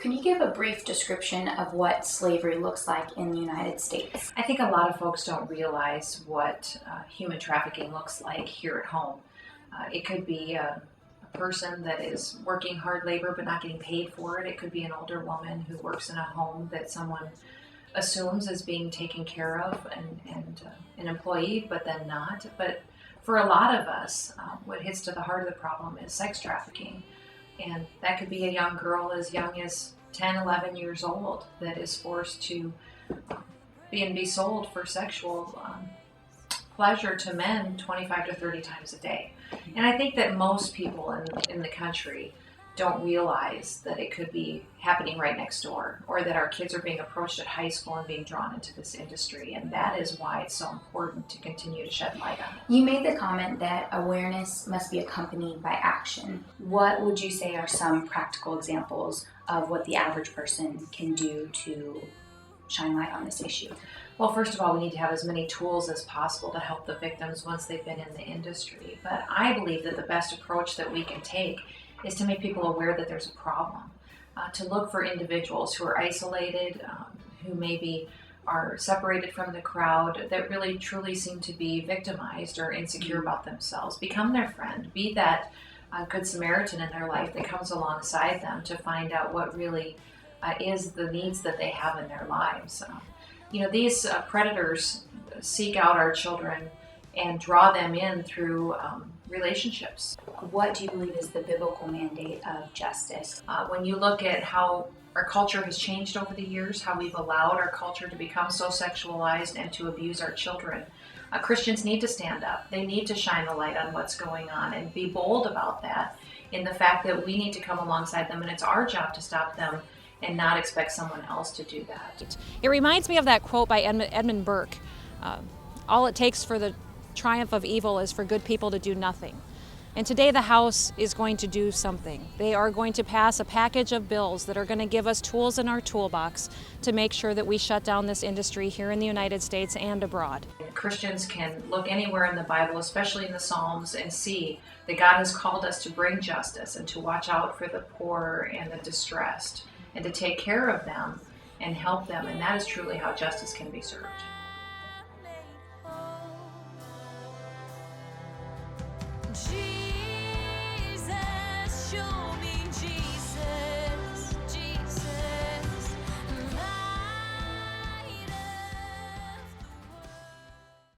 Can you give a brief description of what slavery looks like in the United States? I think a lot of folks don't realize what human trafficking looks like here at home. It could be a person that is working hard labor but not getting paid for it. It could be an older woman who works in a home that someone assumes as being taken care of and an employee, but then not. But for a lot of us, what hits to the heart of the problem is sex trafficking. And that could be a young girl as young as 10, 11 years old that is forced to be sold for sexual pleasure to men 25 to 30 times a day. And I think that most people in the country don't realize that it could be happening right next door, or that our kids are being approached at high school and being drawn into this industry. And that is why it's so important to continue to shed light on it. You made the comment that awareness must be accompanied by action. What would you say are some practical examples of what the average person can do to shine light on this issue? Well, first of all, we need to have as many tools as possible to help the victims once they've been in the industry. But I believe that the best approach that we can take is to make people aware that there's a problem, to look for individuals who are isolated, who maybe are separated from the crowd, that really truly seem to be victimized or insecure about themselves. Become their friend. Be that good Samaritan in their life that comes alongside them to find out what really is the needs that they have in their lives. These predators seek out our children and draw them in through relationships. What do you believe is the biblical mandate of justice? When you look at how our culture has changed over the years, how we've allowed our culture to become so sexualized and to abuse our children, Christians need to stand up. They need to shine the light on what's going on and be bold about that, in the fact that we need to come alongside them, and it's our job to stop them and not expect someone else to do that. It reminds me of that quote by Edmund Burke. All it takes for the triumph of evil is for good people to do nothing. And today the House is going to do something. They are going to pass a package of bills that are going to give us tools in our toolbox to make sure that we shut down this industry here in the United States and abroad. Christians can look anywhere in the Bible, especially in the Psalms, and see that God has called us to bring justice and to watch out for the poor and the distressed and to take care of them and help them. And that is truly how justice can be served. Jesus.